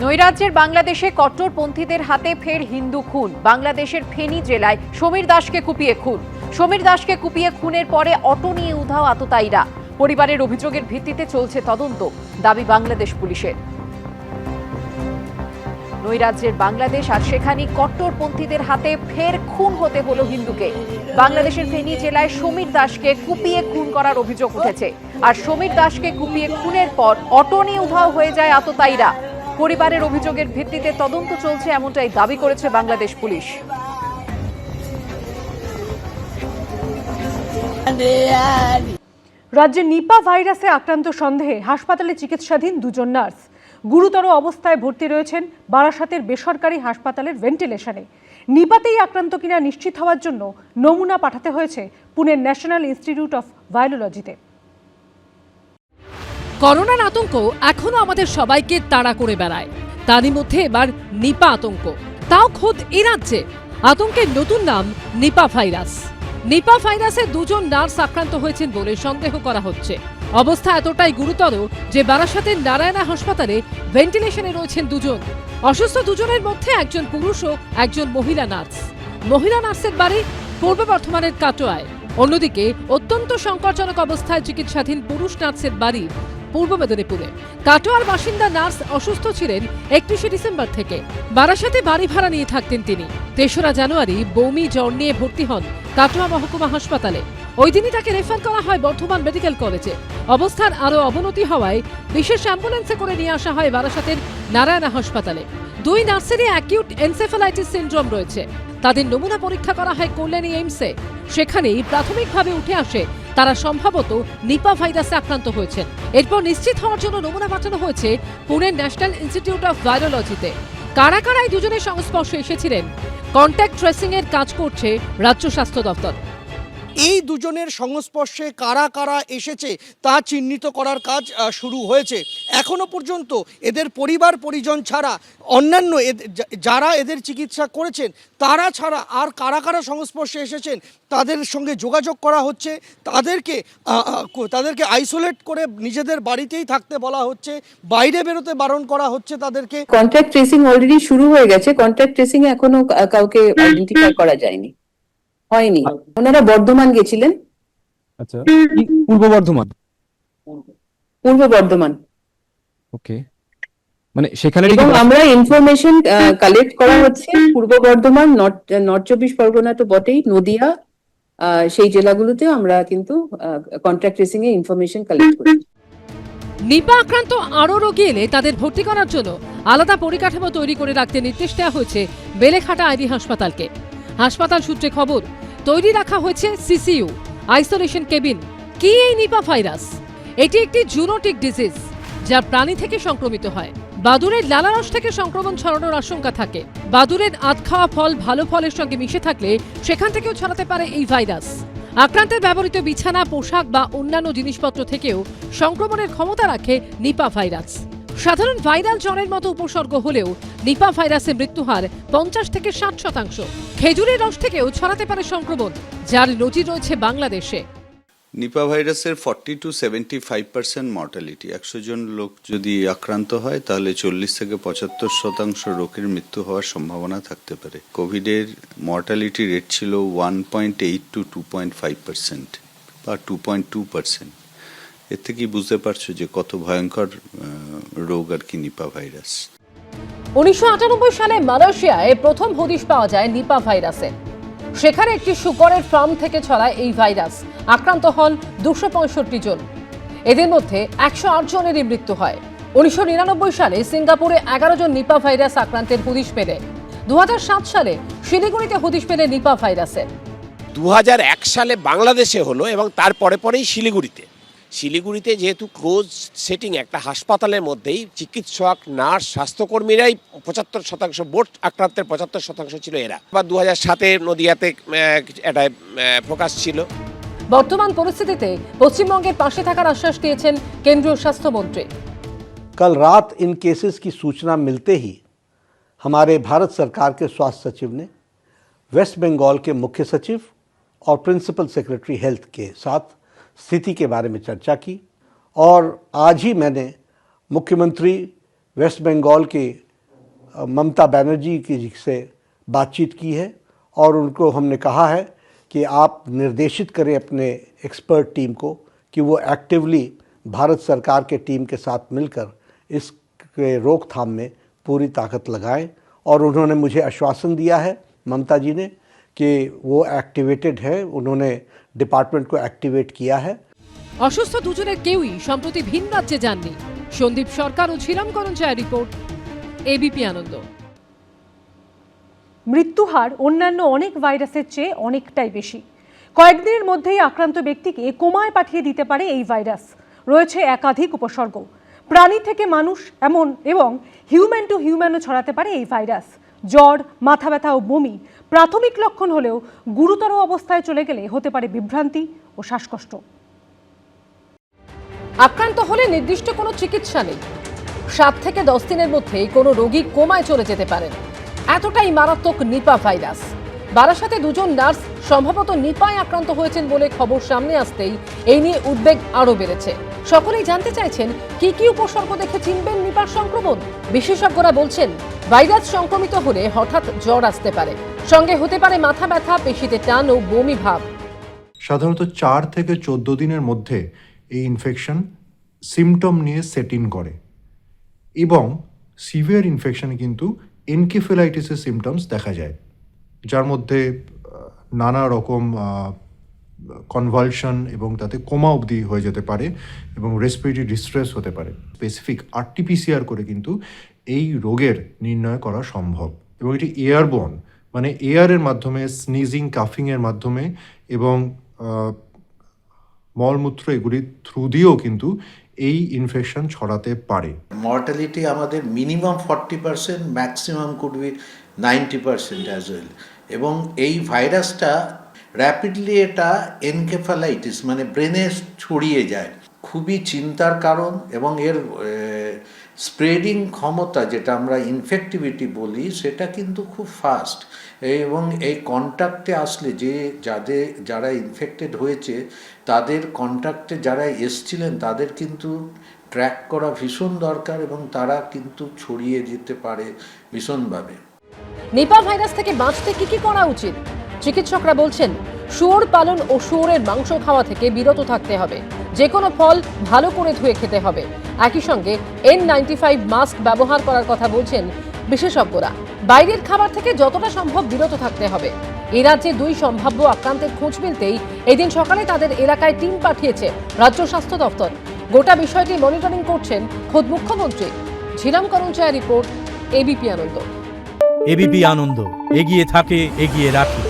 নৈরাজ্যের বাংলাদেশে কট্টরপন্থীদের হাতে ফের হিন্দু খুন। বাংলাদেশের ফেনী জেলায় সমীর দাসকে কুপিয়ে খুন। সমীর দাসকে কুপিয়ে খুনের পরে অটো নিয়ে উধাও আততায়ীরা। পরিবারের অভিযোগের ভিত্তিতে চলছে তদন্ত, দাবি বাংলাদেশ পুলিশের। নৈরাজ্যের বাংলাদেশ আর সেখানে কট্টরপন্থীদের হাতে ফের খুন হতে হলো হিন্দুকে। বাংলাদেশের ফেনী জেলায় সমীর দাসকে কুপিয়ে খুন করার অভিযোগ উঠেছে। আর সমীর দাসকে কুপিয়ে খুনের পর অটো নিয়ে উধাও হয়ে যায় আততায়ীরা। পরিবারের অভিযোগের ভিত্তিতে তদন্ত চলছে, এমনটাই দাবি করেছে বাংলাদেশ পুলিশ। রাজ্যে নিপা ভাইরাসে আক্রান্ত সন্দেহে হাসপাতালে চিকিৎসাধীন দুজন নার্স গুরুতর অবস্থায় ভর্তি রয়েছেন বারাসাতের বেসরকারি হাসপাতালের ভেন্টিলেশনে। নিপাতেই আক্রান্ত কিনা নিশ্চিত হওয়ার জন্য নমুনা পাঠাতে হয়েছে পুনের ন্যাশনাল ইনস্টিটিউট অফ ভাইরোলজিতে। করোনার আতঙ্ক এখনো আমাদের সবাইকে তাড়া করে বেড়ায়। তারই মধ্যে এবার নিপা আতঙ্ক, তাও খোদ এ রাজ্যে। আতঙ্কের নতুন নাম নিপা ভাইরাস। নিপা ভাইরাসে দুজন নার্স আক্রান্ত হয়েছেন বলে সন্দেহ করা হচ্ছে। অবস্থা এতটাই গুরুতর যে বারাসাতের নারায়ণা হাসপাতালে ভেন্টিলেশনে রয়েছেন দুজন। অসুস্থ দুজনের মধ্যে একজন পুরুষ ও একজন মহিলা নার্স। মহিলা নার্সের বাড়ি পূর্ব বর্ধমানের কাটোয়ায়। অন্যদিকে অত্যন্ত সংকটজনক অবস্থায় চিকিৎসাধীন পুরুষ নার্সের বাড়ি পূর্ব মেদিনীপুরে। কাটোয়ার বাসিন্দা নার্স অসুস্থ ছিলেন 31শে ডিসেম্বর থেকে। বারাসাতে বাড়ি ভাড়া নিয়ে থাকতেন তিনি। 3রা জানুয়ারি বমি জ্বর নিয়ে ভর্তি হন কাটোয়া মহকুমা হাসপাতালে। ওই দিনই তাকে রেফার করা হয় বর্ধমান মেডিকেল কলেজে। অবস্থার আরও অবনতি হওয়ায় বিশেষ অ্যাম্বুলেন্সে করে নিয়ে আসা হয় বারাসাতের নারায়ণা হাসপাতালে। দুই নার্সেরই অ্যাকিউট এনসেফালাইটিস সিনড্রোম রয়েছে। তাদের নমুনা পরীক্ষা করা হয় কল্যাণী এইমসে। সেখানেই প্রাথমিকভাবে উঠে আসে তারা সম্ভবত নিপা ভাইরাসে আক্রান্ত হয়েছেন। এরপর নিশ্চিত হওয়ার জন্য নমুনা পাঠানো হয়েছে পুনের ন্যাশনাল ইনস্টিটিউট অফ ভাইরোলজিতে। কারা কারা এই দুজনের সংস্পর্শে এসেছিলেন, কন্ট্যাক্ট ট্রেসিং এর কাজ করছে রাজ্য স্বাস্থ্য দপ্তর। এই দুজনের সংস্পর্শে কারা কারা এসেছে তা চিহ্নিত করার কাজ শুরু হয়েছে। এখনো পর্যন্ত এদের পরিবার পরিজন ছাড়া অন্যান্য যারা এদের চিকিৎসা করেছেন তারা ছাড়া আর কারা কারা সংস্পর্শে এসেছেন তাদের সঙ্গে যোগাযোগ করা হচ্ছে। তাদেরকে আইসোলেট করে নিজেদের বাড়িতেই থাকতে বলা হচ্ছে, বাইরে বেরোতে বারণ করা হচ্ছে তাদেরকে। কন্ট্যাক্ট ট্রেসিং অলরেডি শুরু হয়ে গেছে। কন্ট্যাক্ট ট্রেসিং এ এখনো কাউকে আইডেন্টিফাই করা যায়নি, হয়নি। ওনারা বর্ধমান গেছিলেন। আচ্ছা, পূর্ব বর্ধমান। পূর্ব বর্ধমান, ওকে। মানে সেখানে এবং আমরা ইনফরমেশন কালেক্ট করা হচ্ছে পূর্ব বর্ধমান, নর্থ 24 পরগনা তো বটেই, নদিয়া, সেই জেলাগুলোতে আমরা কিন্তু কন্ট্যাক্ট ট্রেসিং এ ইনফরমেশন কালেক্ট করছি। নিপা আক্রান্ত আরও রোগী এলে তাদের ভর্তি করার জন্য আলাদা পরিকাঠামো তৈরি করে রাখতে নির্দেশ দেওয়া হয়েছে বেলেঘাটা আইডি হাসপাতালকে। হাসপাতাল সূত্রে খবর, তৈরি রাখা হয়েছে সিসিইউ, আইসোলেশন কেবিন। কি এই নিপা ভাইরাস? এটি একটি জুনোটিক ডিজিজ যা প্রাণী থেকে সংক্রমিত হয়। বাদুড়ের লালারস থেকে সংক্রমণ ছড়ানোর আশঙ্কা থাকে। বাদুড়ের আধ খাওয়া ফল ভালো ফলের সঙ্গে মিশে থাকলে সেখান থেকেও ছড়াতে পারে এই ভাইরাস। আক্রান্তের ব্যবহৃত বিছানা, পোশাক বা অন্যান্য জিনিসপত্র থেকেও সংক্রমণের ক্ষমতা রাখে নিপা ভাইরাস। সাধারণ ভাইরাল জ্বরের মতো উপসর্গ হলেও নিপা ভাইরাসে মৃত্যু হার 50 থেকে 60%। খেজুরের রস থেকেও ছড়াতে পারে সংক্রমণ, যার নজির রয়েছে বাংলাদেশে। নিপা ভাইরাসের 40 to 75% মর্টালিটি। 100 জন লোক যদি আক্রান্ত হয় তাহলে 40 থেকে 75% রোগীর মৃত্যু হওয়ার সম্ভাবনা থাকতে পারে। কোভিডের মর্টালিটি রেট ছিল 1.8 to 2.5% বা 2.2%। এর থেকেই বুঝতে পারছো যে কত ভয়ঙ্কর রোগ আর কি নিপা ভাইরাস। 1998 সালে মালয়েশিয়ায় প্রথম হদিশ পাওয়া যায় নিপা ভাইরাসে। সেখানে একটি শূকরের ফার্ম থেকে ছড়ায় এই ভাইরাস। আক্রান্ত হন 265 জন। এদের মধ্যে 108 জনেরই মৃত্যু হয়। 1999 সালে সিঙ্গাপুরে 11 জন নিপা ভাইরাস আক্রান্তের হদিশ পেলে। 2007 সালে শিলিগুড়িতে হদিশ পেলে নিপা ভাইরাসের। 2001 সালে বাংলাদেশে হলো এবং তার পরেই শিলিগুড়িতে যেহেতু ক্লোজ সেটিং একটা হাসপাতালের মধ্যেই চিকিৎসক, নার্স, স্বাস্থ্যকর্মীরাই 75%, বোর্ড আক্রান্তের 75% ছিল এরা। আবার 2007-এ নদিয়াতে একটা ফোকাস ছিল। বর্তমান পরিস্থিতিতে পশ্চিমবঙ্গের পাশে থাকার আশ্বাস দিয়েছেন কেন্দ্রীয় স্বাস্থ্যমন্ত্রী। कल रात इन केसेस की सूचना मिलते ही हमारे भारत सरकार के स्वास्थ्य सचिव ने वेस्ट बंगाल के मुख्य सचिव और प्रिंसिपल सेक्रेटरी हेल्थ के साथ स्थिति के बारे में चर्चा की और आज ही मैंने मुख्यमंत्री वेस्ट बंगाल के ममता बनर्जी की से बातचीत की है और उनको हमने कहा है कि आप निर्देशित करें अपने एक्सपर्ट टीम को कि वो एक्टिवली भारत सरकार के टीम के साथ मिलकर इसके रोकथाम में पूरी ताकत लगाएं। और उन्होंने मुझे आश्वासन दिया है, ममता जी ने, कि वो एक्टिवेटेड है, उन्होंने डिपार्टमेंट को एक्टिवेट किया है। অসুস্থ দুজনের কেউই সম্প্রতি ভিন রাজ্যে যাননি। সন্দীপ সরকার ও ঝিলাম করঞ্চায়ের রিপোর্ট, এবিপি আনন্দ। মৃত্যুহার অন্যান্য অনেক ভাইরাসের চেয়ে অনেকটাই বেশি। কয়েকদিনের মধ্যেই আক্রান্ত ব্যক্তিকে কোমায় পাঠিয়ে দিতে পারে এই ভাইরাস। রয়েছে একাধিক উপসর্গ। প্রাণী থেকে মানুষ এবং হিউম্যান টু হিউম্যানও ছড়াতে পারে এই ভাইরাস। জ্বর, মাথা ব্যথা ও বমি প্রাথমিক লক্ষণ হলেও গুরুতর অবস্থায় চলে গেলে হতে পারে বিভ্রান্তি ও শ্বাসকষ্ট। আক্রান্ত হলে নির্দিষ্ট কোনো চিকিৎসা নেই। 7 থেকে 10 দিনের মধ্যেই কোনো রোগী কোমায় চলে যেতে পারেন। এতটাই মারাত্মক নিপা ভাইরাস। বারাসাতে দুজন নার্স সম্ভবত নিপায় আক্রান্ত হয়েছেন বলে খবর সামনে আসতেই এই নিয়ে উদ্বেগ আরও বেড়েছে। সকলেই জানতে চাইছেন কি কি উপসর্গ দেখে চিনবেন নিপার সংক্রমণ। বিশেষজ্ঞরা বলছেন ভাইরাস সংক্রমিত হলে হঠাৎ জ্বর আসতে পারে, সঙ্গে হতে পারে মাথা ব্যথা, পেশিতে টান ও বমি ভাব। সাধারণত 4 থেকে 14 দিনের মধ্যে এই ইনফেকশন সিমটম নিয়ে সেট ইন করে এবং সিভিয়ার ইনফেকশনে কিন্তু এনকেফেলাইটিসের সিমটমস দেখা যায়, যার মধ্যে নানা রকম কনভালশন এবং তাতে কোমা অবধি হয়ে যেতে পারে এবং রেসপিরেটরি ডিস্ট্রেস হতে পারে। স্পেসিফিক আরটিপিসিআর করে কিন্তু এই রোগের নির্ণয় করা সম্ভব এবং এটি এয়ারবোর্ন, মানে এয়ারের মাধ্যমে, স্নিজিং, কাফিংয়ের মাধ্যমে এবং মলমূত্র এগুলির থ্রু দিয়েও কিন্তু এই ইনফেকশন ছড়াতে পারে। মর্টালিটি আমাদের minimum 40%, maximum could be 90% as well. এবং এই ভাইরাসটা র্যাপিডলি এটা এনকেফালাইটিস মানে ব্রেনে ছড়িয়ে যায়, খুবই চিন্তার কারণ। এবং এর স্প্রেডিং ক্ষমতা, যেটা আমরা ইনফেক্টিভিটি বলি, সেটা কিন্তু খুব ফাস্ট। এবং এই কন্ট্যাক্টে আসলে যারা ইনফেক্টেড হয়েছে তাদের কন্ট্যাক্টে যারা এসছিলেন তাদের কিন্তু ট্র্যাক করা ভীষণ দরকার এবং তারা কিন্তু ছড়িয়ে যেতে পারে ভীষণভাবে। নিপা ভাইরাস থেকে বাঁচতে কি কি করা উচিত? চিকিৎসকরা বলছেন শুয়োর পালন ও শুয়োরের মাংস খাওয়া থেকে বিরত থাকতে হবে। যে কোনো ফল ভালো করে ধুয়ে খেতে হবে। একই সঙ্গে N95 মাস্ক ব্যবহার করার কথা বলছেন বিশেষজ্ঞরা। বাইরের খাবার থেকে যতটা সম্ভব বিরত থাকতে হবে। এই রাজ্যে 2 সম্ভাব্য আক্রান্তের খোঁজ মিলতেই এদিন সকালে তাদের এলাকায় টিম পাঠিয়েছে রাজ্য স্বাস্থ্য দপ্তর। গোটা বিষয়টি মনিটরিং করছেন খোদ মুখ্যমন্ত্রী। ঝিলাম করঞ্চায়ের রিপোর্ট, এবিপি আনন্দ। এবিপি আনন্দ, এগিয়ে থাকে, এগিয়ে রাখে।